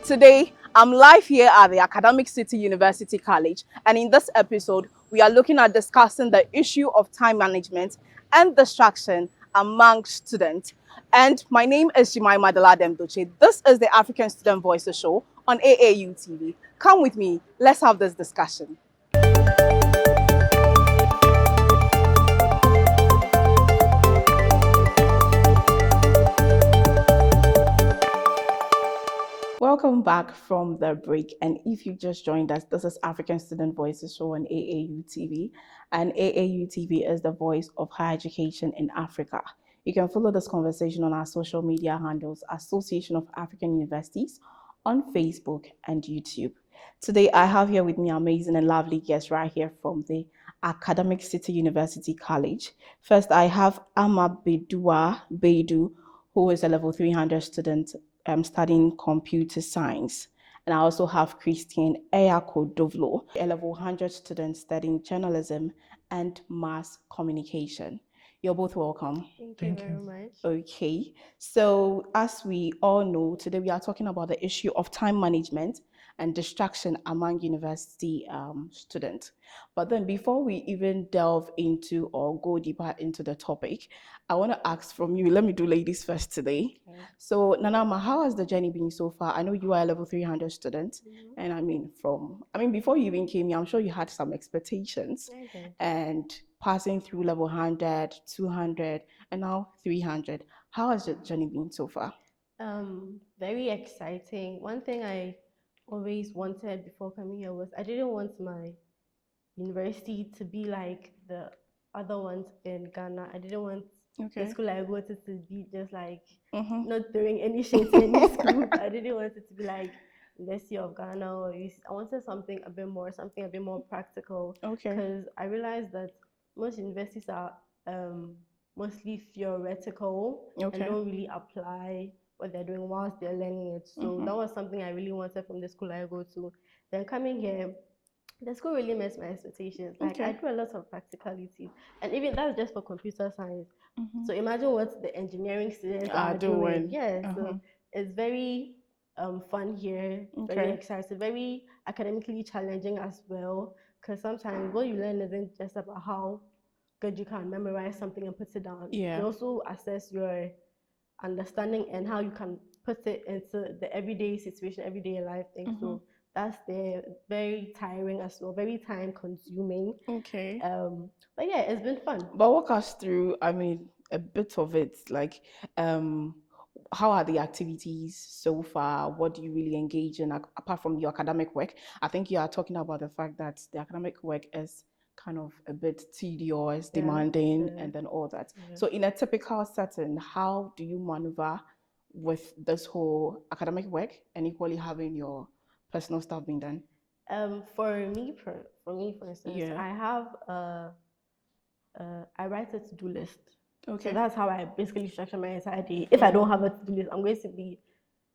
Today, I'm live here at the Academic City University College, and in this episode, we are looking at discussing the issue of time management and distraction among students. And my name is Jemima Demdoche. This is the African Student Voices Show on AAU TV. Come with me, let's have this discussion. Welcome back from the break. And if you just joined us, this is African Student Voices Show on AAU TV. And AAU TV is the voice of higher education in Africa. You can follow this conversation on our social media handles, Association of African Universities, on Facebook and YouTube. Today, I have here with me amazing and lovely guests right here from the Academic City University College. First, I have Ama Bedua Beidu, who is a level 300 student studying computer science. And I also have Christian Eyako Dovlo, a level 100 student studying journalism and mass communication. You're both welcome. Thank you very much. Okay, so as we all know, today we are talking about the issue of time management and distraction among university students. But then before we even delve into or go deeper into the topic, I want to ask from you, let me do ladies first today. Okay. So Nanama, how has the journey been so far? I know you are a level 300 student, and before you even came here, I'm sure you had some expectations. Okay. And passing through level 100, 200, and now 300. How has the journey been so far? Very exciting. One thing I always wanted before coming here was I didn't want my university to be like the other ones in Ghana. I didn't want the school I go to be just like not throwing any shade to any school. I didn't want it to be like University of Ghana or I wanted something a bit more practical. Okay. Because I realized that most universities are mostly theoretical and don't really apply what they're doing whilst they're learning it. So that was something I really wanted from the school I go to. Then coming here, the school really met my expectations. Like I do a lot of practicalities, and even that's just for computer science. So imagine what the engineering students are doing. Yeah, so it's very fun here, very exciting, very academically challenging as well. Because sometimes what you learn isn't just about how good you can memorize something and put it down. Yeah. You also assess your understanding and how you can put it into the everyday situation, everyday life thing. So that's very tiring as well, very time consuming. Okay. But yeah, it's been fun. But walk us through, a bit of it. Like, how are the activities so far? What do you really engage in apart from your academic work? I think you are talking about the fact that the academic work is kind of a bit tedious, demanding, and then all that. So in a typical setting, how do you maneuver with this whole academic work and equally having your personal stuff being done? For me, for instance, I have I write a to-do list. Okay. So that's how I basically structure my entire day. If I don't have a to-do list, I'm going to be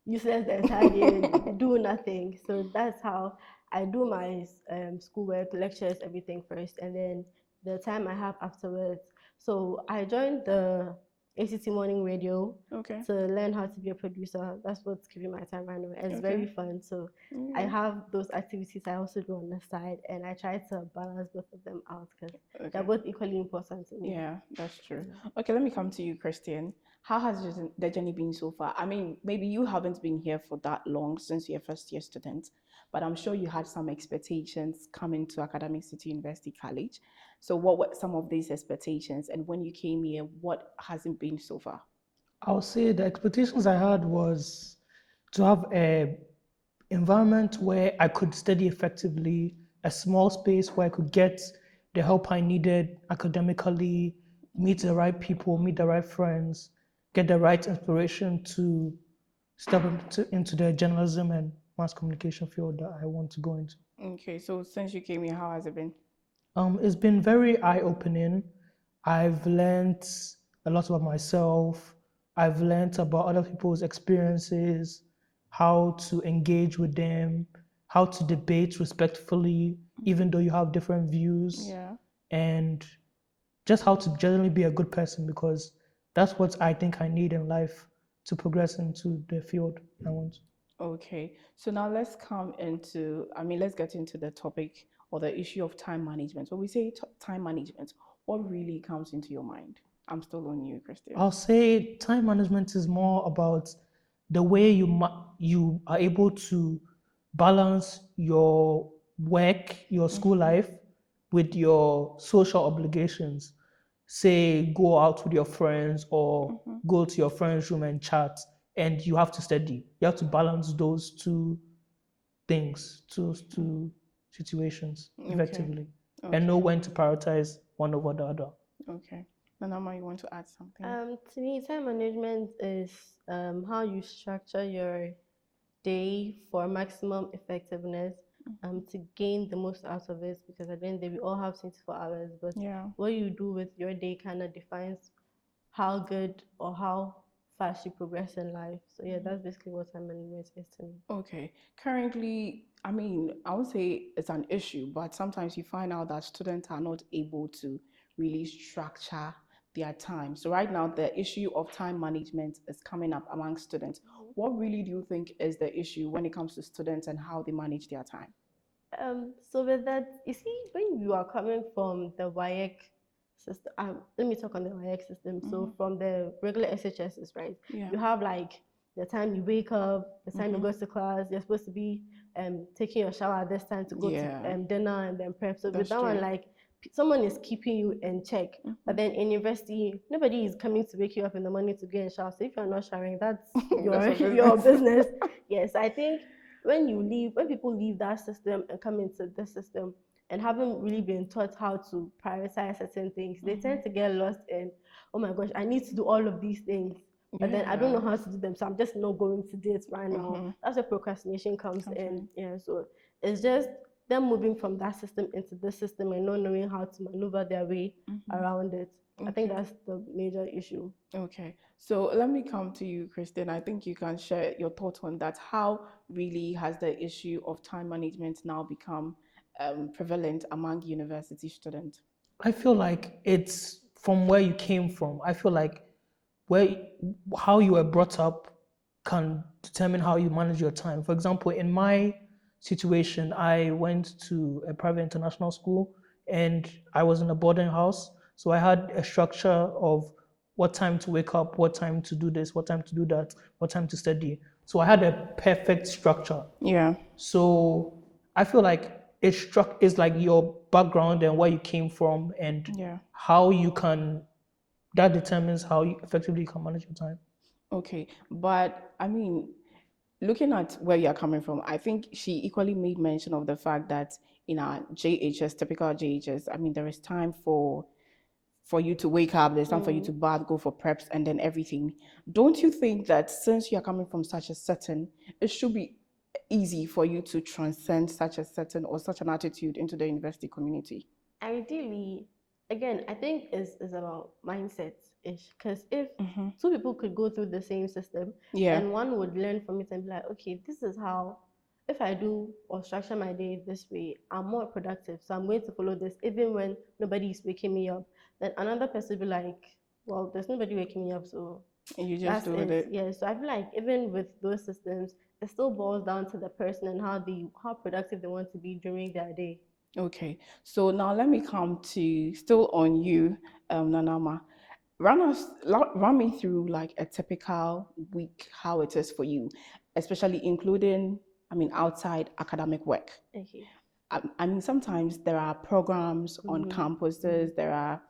useless the entire day, do nothing. So that's how I do my schoolwork, lectures, everything first, and then the time I have afterwards. So I joined the ACT Morning Radio to learn how to be a producer. That's what's keeping my time right now. It's very fun. So I have those activities I also do on the side, and I try to balance both of them out because they're both equally important to me. Yeah, that's true. Okay, let me come to you, Christian. How has the journey been so far? I mean, maybe you haven't been here for that long since you're a first-year student, but I'm sure you had some expectations coming to Academic City University College. So what were some of these expectations? And when you came here, what hasn't been so far? I'll say the expectations I had was to have a environment where I could study effectively, a small space where I could get the help I needed academically, meet the right people, meet the right friends, get the right inspiration to step into the journalism and mass communication field that I want to go into. Okay, so since you came here, how has it been? It's been very eye-opening. I've learned a lot about myself. I've learned about other people's experiences, how to engage with them, how to debate respectfully, even though you have different views, and just how to generally be a good person, because that's what I think I need in life to progress into the field I want. Okay, so now let's let's get into the topic or the issue of time management. When we say time management, what really comes into your mind? I'm still on you, Christian. I'll say time management is more about the way you are able to balance your work, your school life, with your social obligations. Say, go out with your friends or go to your friend's room and chat, and you have to study. You have to balance those two things, two situations effectively, and know when to prioritize one over the other. Okay. Nanama, you want to add something? To me, time management is how you structure your day for maximum effectiveness, to gain the most out of it. Because at the end of the day, we all have 24 hours, but what you do with your day kind of defines how good or how fast you progress in life. So yeah, that's basically what time management is to me. Okay. Currently, I would say it's an issue, but sometimes you find out that students are not able to really structure their time. So right now, the issue of time management is coming up among students. What really do you think is the issue when it comes to students and how they manage their time? So with that, you see, when you are coming from the WAEC system, let me talk on the WAEC system. So from the regular SHSs, right? You have like the time you wake up, the time you go to class. You're supposed to be taking your shower at this time to go to dinner and then prep. So with that one, like someone is keeping you in check. But then in university, nobody is coming to wake you up in the morning to go and shower. So if you're not showering, that's your business. Yes, I think when people leave that system and come into this system and haven't really been taught how to prioritize certain things, they tend to get lost in, oh my gosh, I need to do all of these things, but then I don't know how to do them, so I'm just not going to do it right now. That's where procrastination comes in. Yeah, so it's just them moving from that system into this system and not knowing how to maneuver their way around it. I think that's the major issue. Okay, so let me come to you, Christine. I think you can share your thoughts on that. How really has the issue of time management now become prevalent among university students? I feel like it's from where you came from. I feel like where how you were brought up can determine how you manage your time. For example, in my situation, I went to a private international school and I was in a boarding house. So I had a structure of what time to wake up, what time to do this, what time to do that, what time to study. So I had a perfect structure. Yeah. So I feel like it's like your background and where you came from and how you can, that determines how you effectively can manage your time. Okay, but looking at where you're coming from, I think she equally made mention of the fact that in our JHS, typical JHS, there is time for you to wake up, there's time for you to bath, go for preps, and then everything. Don't you think that since you're coming from such a setting, it should be easy for you to transcend such a setting or such an attitude into the university community? Ideally, again, I think it's about mindset-ish. Because if two people could go through the same system, and one would learn from it and be like, okay, this is how, if I do or structure my day this way, I'm more productive. So I'm going to follow this even when nobody is waking me up. Then another person will be like, well, there's nobody waking me up, so and you just do it. Yeah, so I feel like even with those systems, it still boils down to the person and how productive they want to be during their day. Okay, so now let me come to still on you, Nanama. Run me through like a typical week, how it is for you, especially including, outside academic work. Okay. Sometimes there are programs on campuses. There are,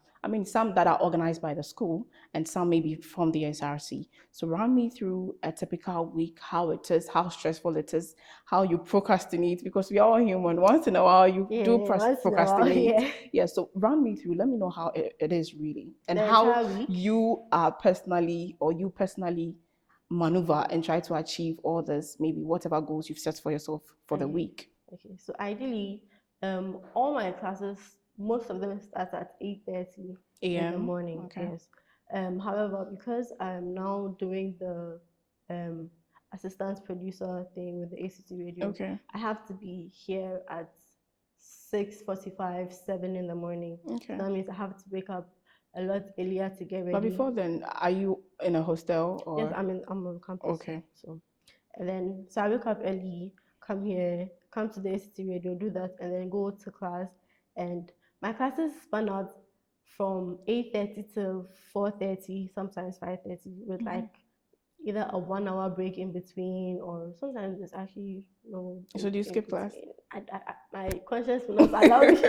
some that are organized by the school and some maybe from the SRC. So run me through a typical week, how it is, how stressful it is, how you procrastinate, because we are all human. Once in a while, you do procrastinate. Yeah, so run me through. Let me know how it is really and how you are personally maneuver and try to achieve all this, maybe whatever goals you've set for yourself for the week. Okay, so ideally, all my classes, most of them start at 8:30 in the morning. Okay. Yes. However, because I'm now doing the assistant producer thing with the ACT radio, I have to be here at 6:45, 7 in the morning. Okay. So that means I have to wake up a lot earlier to get ready. But before then, are you in a hostel or? Yes, I'm on campus. Okay. So And then, so I wake up early, come here, come to the ACT radio, do that, and then go to class. And my classes span out from 8:30 to 4:30, sometimes 5:30, with like either a 1 hour break in between, or sometimes it's actually no. So do you skip class? My conscience will not allow me.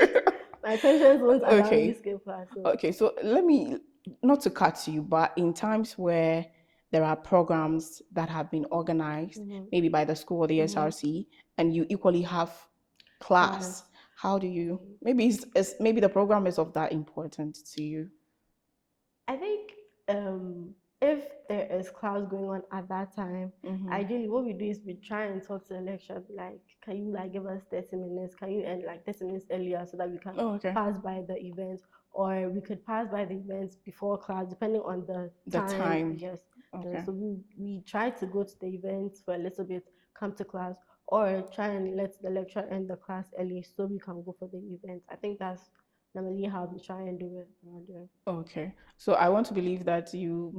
My conscience won't allow me to skip class. So. Okay, so let me, not to cut you, but in times where there are programs that have been organized, maybe by the school or the SRC, and you equally have class, how do you, maybe maybe the program is of that important to you? I think if there is class going on at that time, ideally what we do is we try and talk to the lecturer, like, can you like give us 30 minutes? Can you end like 30 minutes earlier so that we can pass by the event? Or we could pass by the events before class, depending on the time. Yes. Okay. So we try to go to the events for a little bit, come to class, or try and let the lecturer end the class early so we can go for the event. I think that's normally how we try and do it around here. Okay. So I want to believe that you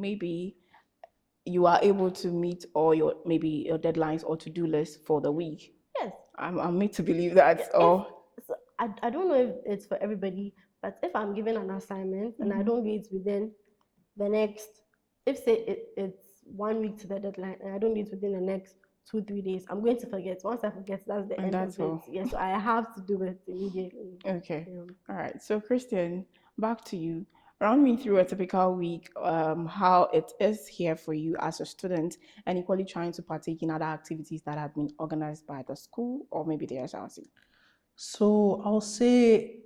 are able to meet all your deadlines or to-do list for the week. Yes. I'm made to believe that. So I don't know if it's for everybody, but if I'm given an assignment and I don't do it within the next, if say it's 1 week to the deadline and I don't do it within the next 2-3 days, I'm going to forget. Once I forget, that's the end of it. Yes, so I have to do it immediately. Okay. All right. So Christian, back to you. Run me through a typical week, how it is here for you as a student, and equally trying to partake in other activities that have been organized by the school or maybe the SRC. So I'll say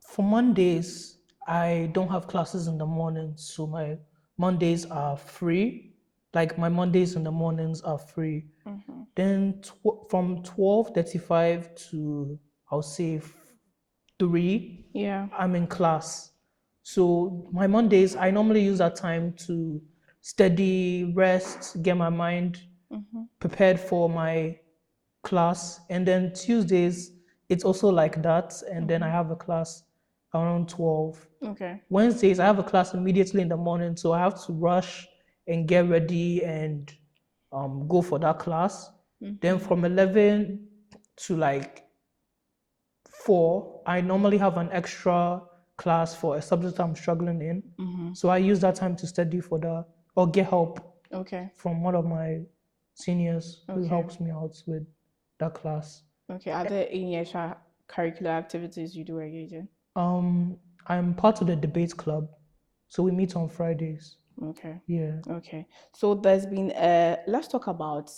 for Mondays, I don't have classes in the morning, so my Mondays are free. Like my Mondays in the mornings are free. Then from 12:35 to, I'll say 3, I'm in class. So my Mondays, I normally use that time to study, rest, get my mind prepared for my class. And then Tuesdays, it's also like that. And then I have a class around 12. Okay. Wednesdays, I have a class immediately in the morning, so I have to rush and get ready and go for that class. Then from 11 to like 4, I normally have an extra class for a subject I'm struggling in. So I use that time to study for that or get help from one of my seniors who helps me out with that class. Okay. Are there any extra curricular activities you do engage in? I'm part of the debate club, so we meet on Fridays. Okay. Yeah. Okay. So there's been let's talk about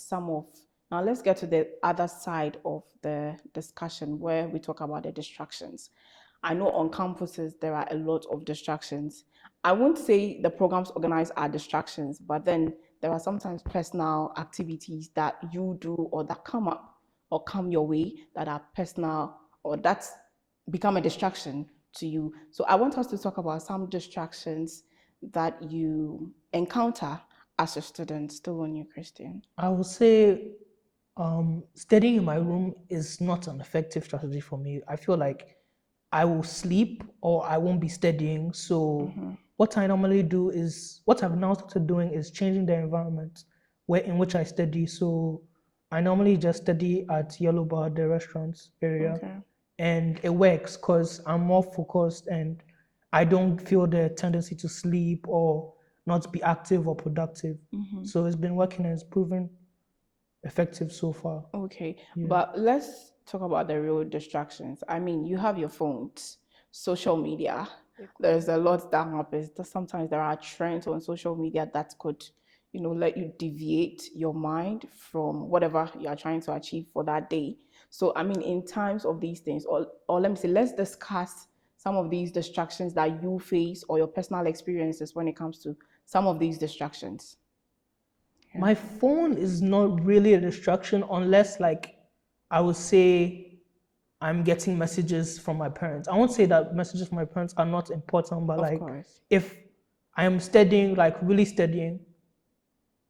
now let's get to the other side of the discussion where we talk about the distractions. I know on campuses there are a lot of distractions. I won't say the programs organized are distractions, but then there are sometimes personal activities that you do or that come up or come your way that are personal or that's become a distraction to you. So I want us to talk about some distractions that you encounter as a student. Still on you, Christian. I would say studying in my room is not an effective strategy for me. I feel like I will sleep or I won't be studying. So what I normally do is, what I've now started doing is changing the environment in which I study. So I normally just study at Yellow Bar, the restaurants area. And it works because I'm more focused and I don't feel the tendency to sleep or not be active or productive. So it's been working and it's proven effective so far. Okay, but let's talk about the real distractions. I mean, you have your phones, social media. There's a lot that happens. Sometimes there are trends on social media that could, let you deviate your mind from whatever you are trying to achieve for that day. So, I mean, in times of these things, or let me say, let's discuss some of these distractions that you face or your personal experiences when it comes to some of these distractions. My phone is not really a distraction unless, like, I would say I'm getting messages from my parents. I won't say that messages from my parents are not important, but like, if I am studying, like really studying,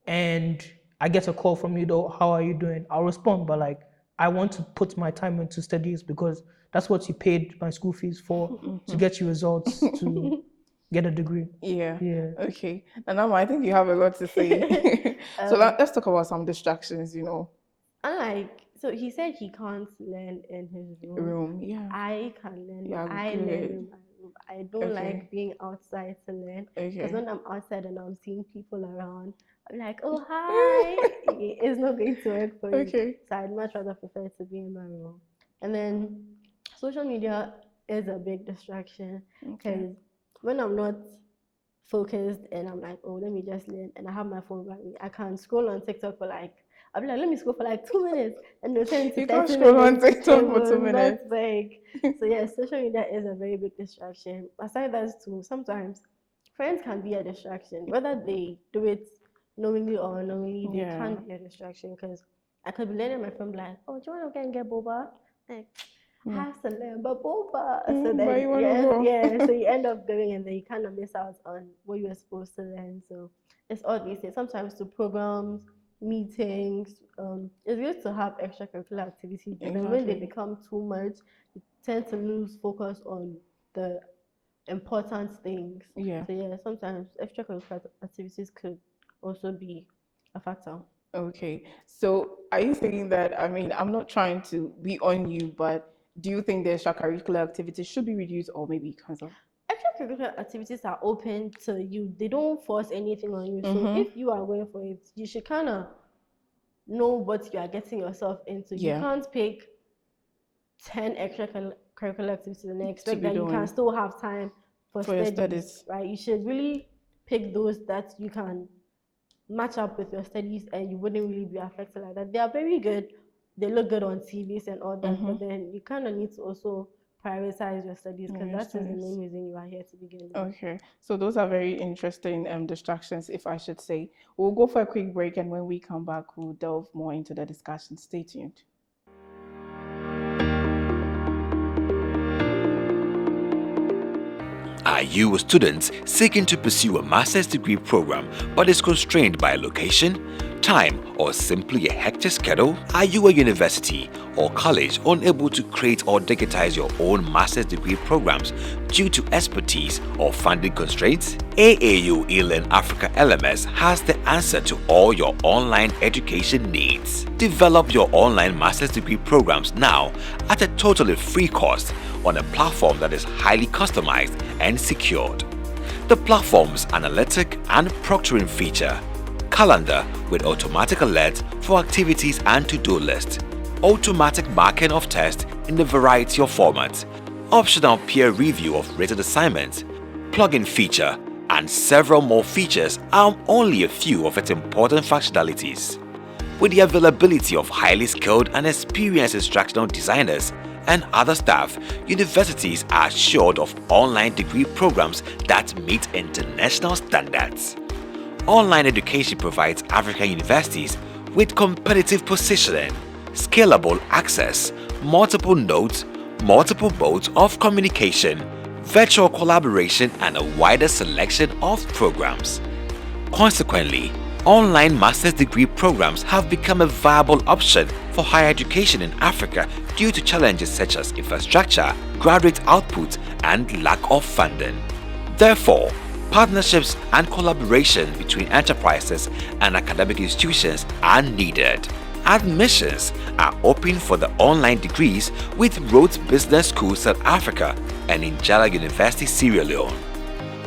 and I get a call from you, though, how are you doing? I'll respond, but like, I want to put my time into studies because that's what you paid my school fees for, to get you results, to get a degree. Yeah. Yeah. Okay. And now I think you have a lot to say. So let's talk about some distractions, So he said he can't learn in his room. Yeah. I can learn. Yeah, I learn in my room. I don't like being outside to learn. Because when I'm outside and I'm seeing people around, I'm like, oh, hi. It's not going to work for me. So I'd much rather prefer to be in my room. And then social media is a big distraction. Because when I'm not focused and I'm like, oh, let me just learn, and I have my phone by me, I can scroll on TikTok for like, I'll be like, let me scroll for like 2 minutes, and it'll turn into 30 minutes. You can't scroll on TikTok for 2 minutes. So yeah, social media is a very big distraction. Aside that too, sometimes friends can be a distraction, whether they do it knowingly or unknowingly. They can be a distraction, because I could be letting my friend be like, oh, do you want to go and get boba? Like, have to learn, but boba. So then, so you end up going, and then you kind of miss out on what you were supposed to learn. So it's all these things. Sometimes to programs, meetings, it's good to have extracurricular activities, but then when they become too much, you tend to lose focus on the important things. So yeah, sometimes extracurricular activities could also be a factor. Okay, so are you saying that, I'm not trying to be on you, but do you think the extracurricular activities should be reduced or maybe cancelled? Extracurricular activities are open to you. They don't force anything on you. So if you are going for it, you should kind of know what you are getting yourself into. You can't pick 10 extracurricular activities and expect that you can still have time for studies, right? You should really pick those that you can match up with your studies and you wouldn't really be affected like that. They are very good. They look good on TVs and all that, but then you kind of need to also prioritize your studies, because that is the main reason you are here to begin with. Okay, so those are very interesting distractions, if I should say. We'll go for a quick break, and when we come back, we'll delve more into the discussion. Stay tuned. Are you a student seeking to pursue a master's degree program but is constrained by location, time, or simply a hectic schedule? Are you a university or college unable to create or digitize your own master's degree programs due to expertise or funding constraints? AAU eLearn Africa LMS has the answer to all your online education needs. Develop your online master's degree programs now at a totally free cost on a platform that is highly customized and secured. The platform's analytic and proctoring feature, calendar with automatic alerts for activities and to-do list, automatic marking of tests in a variety of formats, optional peer review of rated assignments, plugin feature, and several more features are only a few of its important functionalities. With the availability of highly skilled and experienced instructional designers and other staff, universities are assured of online degree programs that meet international standards. Online education provides African universities with competitive positioning, scalable access, multiple nodes, multiple modes of communication, virtual collaboration, and a wider selection of programs. Consequently, online master's degree programs have become a viable option for higher education in Africa due to challenges such as infrastructure, graduate output, and lack of funding. Therefore, partnerships and collaboration between enterprises and academic institutions are needed. Admissions are open for the online degrees with Rhodes Business School South Africa and Njala University Sierra Leone.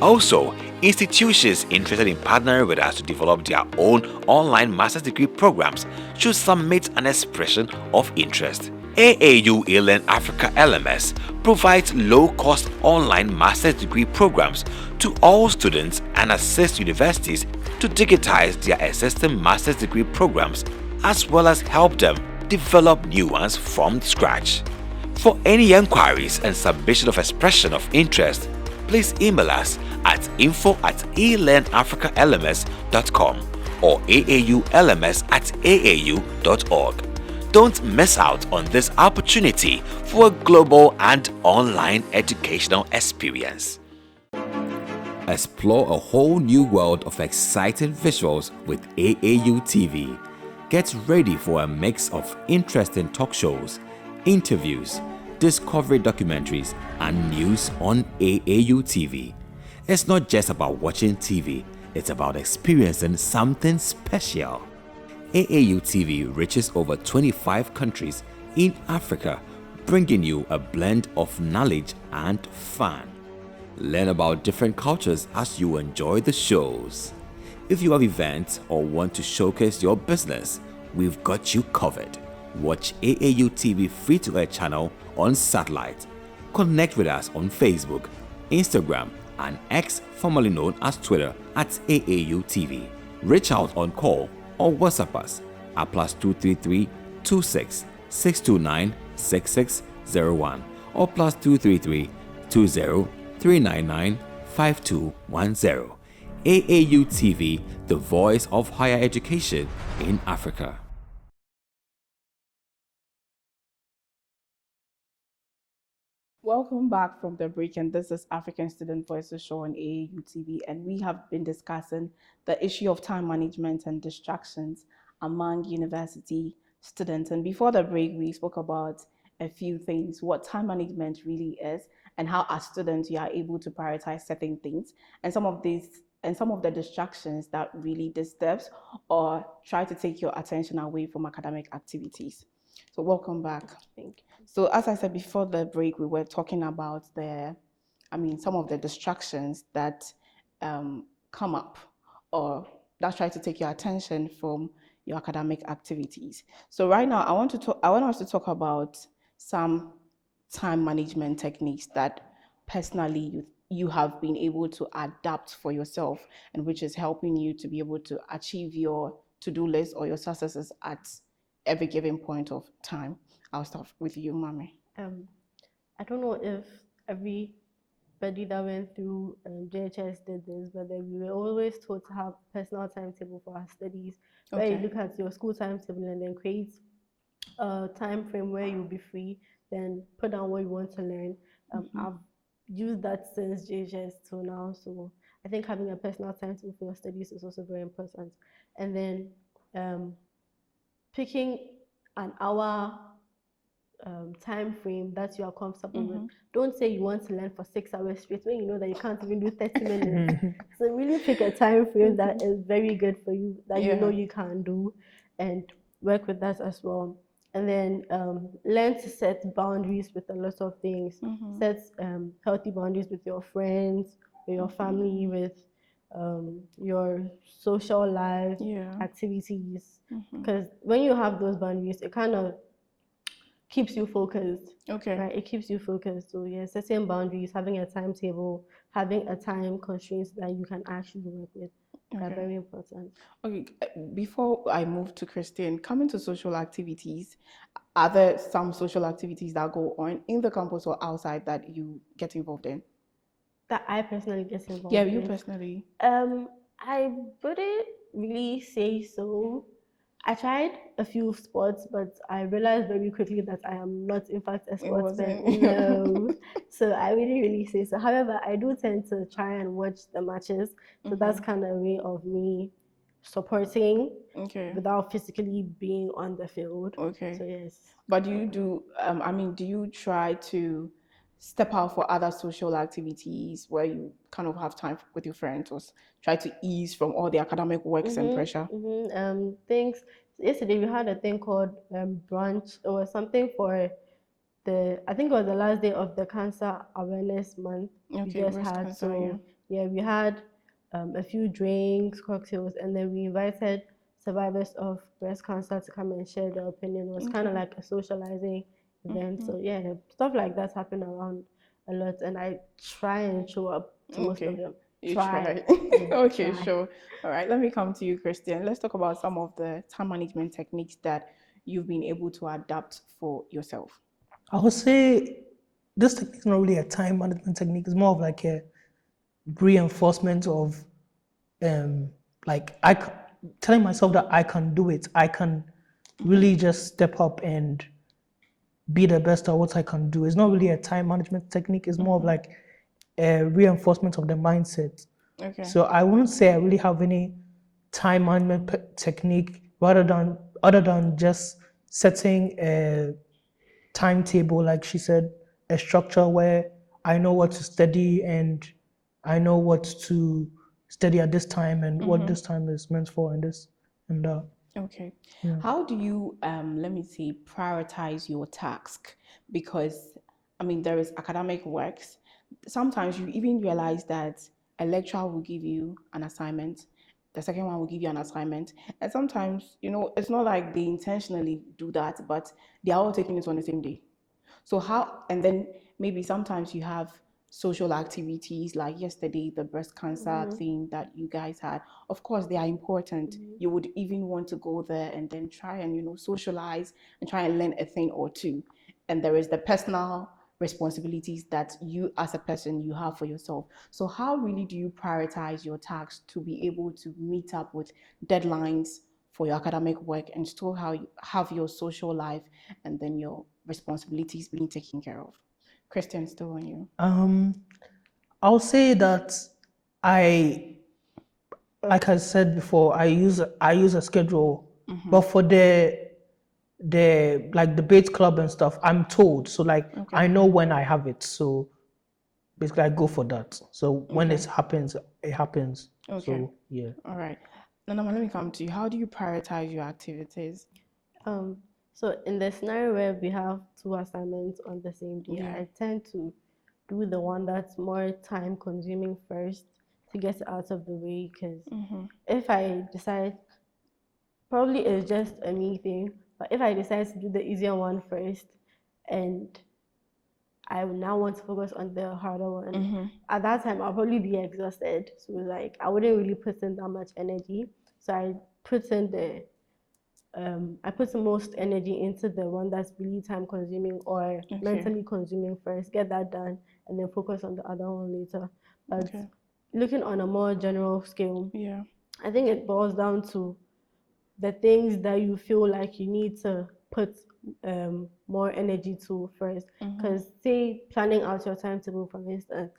Also, institutions interested in partnering with us to develop their own online master's degree programs should submit an expression of interest. AAU eLearn Africa LMS provides low-cost online master's degree programs to all students and assists universities to digitize their existing master's degree programs as well as help them develop new ones from scratch. For any inquiries and submission of expression of interest, please email us at info@elearnafricalms.com or aaulms@aau.org. Don't miss out on this opportunity for a global and online educational experience. Explore a whole new world of exciting visuals with AAU TV. Get ready for a mix of interesting talk shows, interviews, discovery documentaries, and news on AAU TV. It's not just about watching TV, it's about experiencing something special. AAU TV reaches over 25 countries in Africa, bringing you a blend of knowledge and fun. Learn about different cultures as you enjoy the shows. If you have events or want to showcase your business, we've got you covered. Watch AAU TV free-to-air channel on satellite. Connect with us on Facebook, Instagram, and X, formerly known as Twitter, at AAU TV. Reach out on call or WhatsApp us at +233 26 629 6601 or +233 20 399 5210. AAU TV, the voice of higher education in Africa. Welcome back from the break, and this is African Student Voices Show on AAU TV, and we have been discussing the issue of time management and distractions among university students. And before the break, we spoke about a few things, what time management really is, and how as students you are able to prioritize certain things, and some of the distractions that really disturbs or try to take your attention away from academic activities. So welcome back. Thank you. So as I said before the break, we were talking about some of the distractions that come up or that try to take your attention from your academic activities. So right now, I want us to talk about some time management techniques that personally you have been able to adapt for yourself, and which is helping you to be able to achieve your to-do list or your successes at every given point of time. I'll start with you, Mami. I don't know if everybody that went through JHS did this, but then we were always taught to have a personal timetable for our studies, where you look at your school timetable and then create a time frame where you'll be free, then put down what you want to learn. I've used that since JHS till now, so I think having a personal timetable for your studies is also very important. And then picking an hour time frame that you are comfortable with. Don't say you want to learn for 6 hours straight when you know that you can't even do 30 minutes. So really pick a time frame that is very good for you, that you know you can do, and work with that as well. And then learn to set boundaries with a lot of things. Set healthy boundaries with your friends, with your family, with your social life, activities. Because when you have those boundaries, it kind of keeps you focused. Right? It keeps you focused. So yeah, setting boundaries, having a timetable, having a time constraints that you can actually work with. Are very important. Okay, before I move to Christine, coming to social activities, are there some social activities that go on in the campus or outside that you get involved in? That I personally get involved in? Yeah, you personally. I wouldn't really say so. I tried a few sports, but I realized very quickly that I am not, in fact, a sportsman. No. So I wouldn't really say so. However, I do tend to try and watch the matches. So that's kind of a way of me supporting without physically being on the field. So yes. But do you do you try to step out for other social activities where you kind of have time with your friends, or try to ease from all the academic works and pressure? Things. Yesterday we had a thing called brunch. It was something for I think it was the last day of the Cancer Awareness Month. We just had cancer, we had a few drinks, cocktails, and then we invited survivors of breast cancer to come and share their opinion. It was kind of like a socializing event. So yeah, stuff like that happen around a lot, and I try and show up to most of them. You try. Sure. All right, let me come to you, Christian. Let's talk about some of the time management techniques that you've been able to adapt for yourself. I would say this technique is not really a time management technique. It's more of like a reinforcement of telling myself that I can do it. I can really just step up and be the best at what I can do. It's not really a time management technique. It's more of like a reinforcement of the mindset. So I wouldn't say I really have any time management technique other than just setting a timetable, like she said, a structure where I know what to study and I know what to study at this time and what this time is meant for, and this and that. Okay. Yeah. How do you, let me see, prioritize your task? Because, I mean, there is academic works. Sometimes you even realize that a lecturer will give you an assignment, the second one will give you an assignment. And sometimes, it's not like they intentionally do that, but they are all taking it on the same day. So how, and then maybe sometimes you have social activities like yesterday, the breast cancer thing that you guys had. Of course, they are important. You would even want to go there and then try and, socialize and try and learn a thing or two. And there is the personal responsibilities that you as a person you have for yourself. So how really do you prioritize your tasks to be able to meet up with deadlines for your academic work and still have your social life and then your responsibilities being taken care of? Christian, still on you. I'll say that like I said before, I use a schedule, but for the like debate club and stuff, I'm told. So like I know when I have it. So basically I go for that. So when it happens, it happens. Okay. So yeah. All right. Now let me come to you. How do you prioritize your activities? So in the scenario where we have 2 assignments on the same day, I tend to do the one that's more time consuming first to get it out of the way, because if I decide, probably it's just a me thing, but if I decide to do the easier one first and I now want to focus on the harder one, at that time I'll probably be exhausted. So like I wouldn't really put in that much energy. So I put the most energy into the one that's really time consuming or mentally consuming first, get that done, and then focus on the other one later. But looking on a more general scale, I think it boils down to the things that you feel like you need to put more energy to first. Because say planning out your timetable, for instance,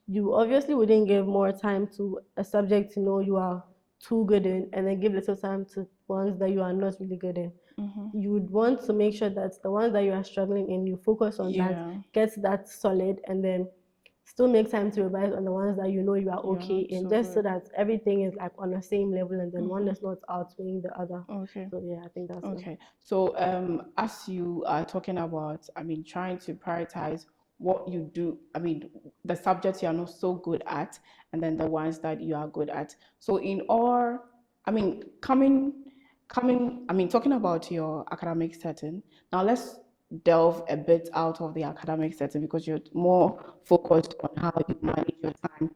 you obviously wouldn't give more time to a subject you know you are too good in, and then give little time to ones that you are not really good in. You would want to make sure that the ones that you are struggling in, you focus on that, get that solid, and then still make time to revise on the ones that you know you are okay in, just so that everything is like on the same level, and then one is not outweighing the other. So yeah, I think that's okay. So as you are talking about, I mean, trying to prioritize what you do, I mean, the subjects you are not so good at, and then the ones that you are good at. So in all, I mean, talking about your academic setting, now let's delve a bit out of the academic setting because you're more focused on how you manage your time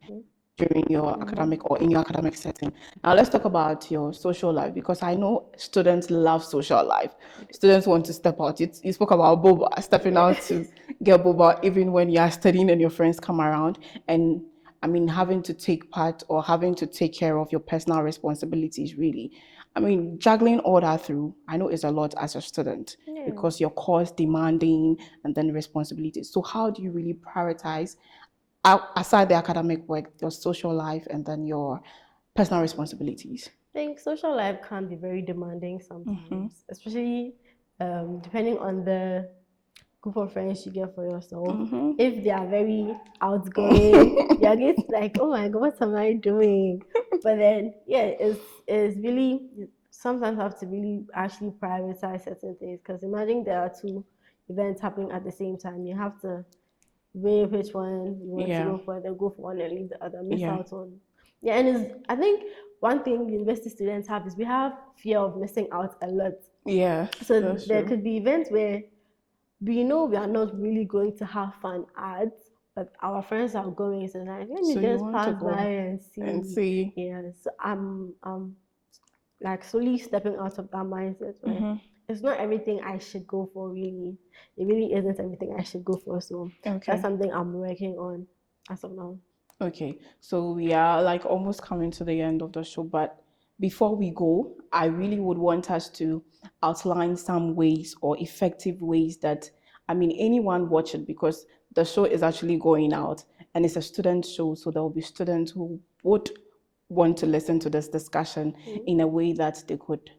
during your academic or in your academic setting. Now let's talk about your social life, because I know students love social life. Students want to step out. You spoke about boba, stepping out to get boba even when you are studying and your friends come around, and I mean having to take part or having to take care of your personal responsibilities really. I mean, juggling all that through, I know it's a lot as a student because your course demanding and then responsibilities. So how do you really prioritize aside the academic work, your social life, and then your personal responsibilities? I think social life can be very demanding sometimes, especially depending on the group of friends you get for yourself. If they are very outgoing, you're getting like, oh my god, what am I doing? But then it's really, sometimes have to really actually prioritize certain things, because imagine there are 2 events happening at the same time. You have to weigh which one you want to go for, then go for one and leave the other, miss out on. And I think one thing university students have is we have fear of missing out a lot. So there could be events where we know we are not really going to have fun at, but our friends are going, so like, let me just pass by and see. So I'm like slowly stepping out of that mindset where it's not everything I should go for, really. It really isn't everything I should go for. So that's something I'm working on as of now. Okay, so we are like almost coming to the end of the show, but before we go, I really would want us to outline some ways or effective ways that, I mean, anyone watch it, because the show is actually going out and it's a student show. So there will be students who would want to listen to this discussion in a way that they could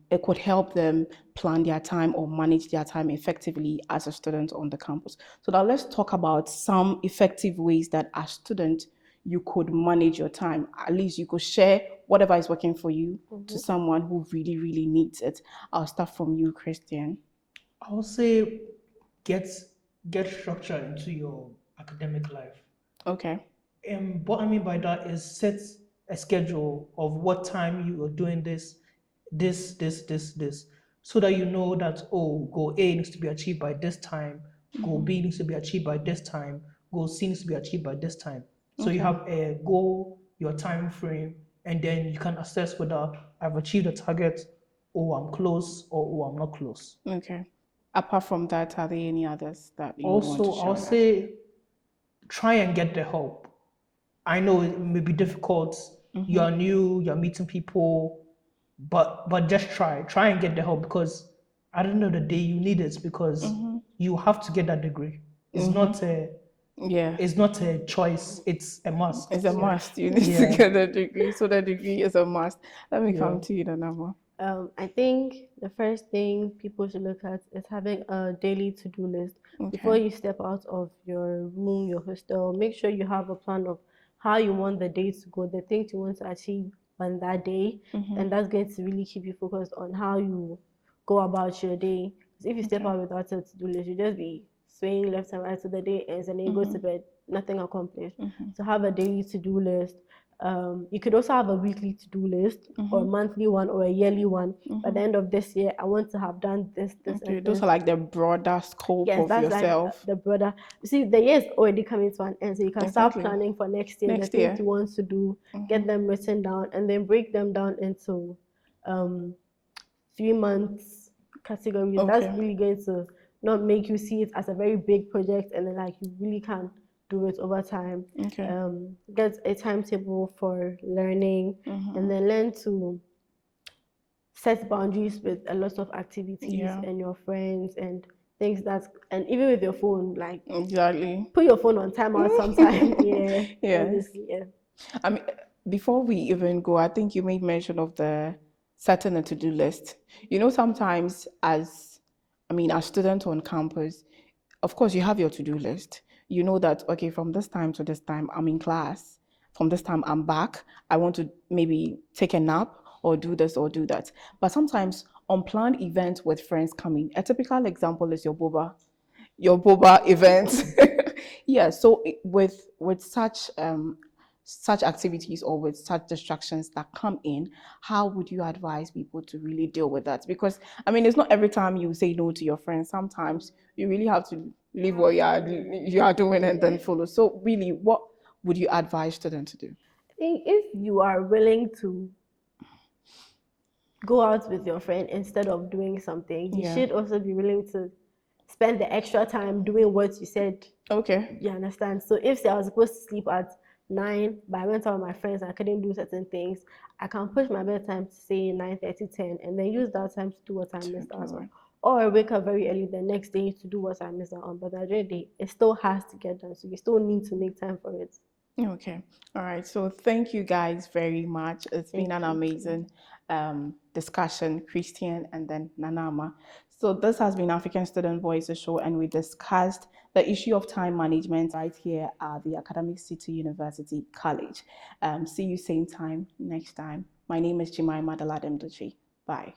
it could help them plan their time or manage their time effectively as a student on the campus. So now let's talk about some effective ways that as students you could manage your time. At least you could share whatever is working for you to someone who really, really needs it. I'll start from you, Christian. I'll say get structure into your academic life. Okay. And what I mean by that is set a schedule of what time you are doing this, so that you know that, oh, goal A needs to be achieved by this time, goal B needs to be achieved by this time, goal C needs to be achieved by this time. So you have a goal, your time frame, and then you can assess whether I've achieved the target, or I'm close, or I'm not close. Okay. Apart from that, are there any others that you also want to share? I'll say try and get the help. I know it may be difficult. You are new, you're meeting people, but just try and get the help, because at the end of the day you need it, because you have to get that degree. It's not a it's not a choice, it's a must. It's a must. You need to get a degree. So the degree is a must. Let me come to you, Nanama. I think the first thing people should look at is having a daily to-do list. Before you step out of your room, your hostel, make sure you have a plan of how you want the day to go, the things you want to achieve on that day, and that's going to really keep you focused on how you go about your day. Because if you step out without a to-do list, you just be swaying left and right, so the day ends and then you go to bed, nothing accomplished. So have a daily to-do list. You could also have a weekly to-do list, or a monthly one, or a yearly one. By the end of this year, I want to have done this, and those this. are like the broader scope of that's yourself. Like the broader. You see, the year is already coming to an end, so you can start planning for next year. The things you want to do, get them written down, and then break them down into 3 months categories. That's really going to not make you see it as a very big project, and then like you really can do it over time. Get a timetable for learning, and then learn to set boundaries with a lot of activities and your friends and things that, and even with your phone, like put your phone on timeout sometime. I mean, before we even go, I think you made mention of the setting a to-do list. You know, sometimes as student on campus, of course you have your to-do list. You know that, okay, from this time to this time, I'm in class. From this time, I'm back. I want to maybe take a nap or do this or do that. But sometimes unplanned events with friends coming. A typical example is your boba event. So with such activities or with such distractions that come in, how would you advise people to really deal with that? Because it's not every time you say no to your friends. Sometimes you really have to leave what you are doing and then follow. So really, what would you advise students to do? I think if you are willing to go out with your friend instead of doing something, you should also be willing to spend the extra time doing what you said. Okay. You understand? So if say I was supposed to sleep at 9, but I went out with my friends and I couldn't do certain things, I can push my bedtime to say 9:30, 10, and then use that time to do what I missed out on. Or I wake up very early the next day to do what I missed out on. But at the end of the day, it still has to get done. So you still need to make time for it. Okay. All right. So thank you guys very much. It's been an amazing discussion, Christian and then Nanama. So this has been African Student Voices Show, and we discussed the issue of time management right here at the Academic City University College. See you same time next time. My name is Jemima Daladem Duchi. Bye.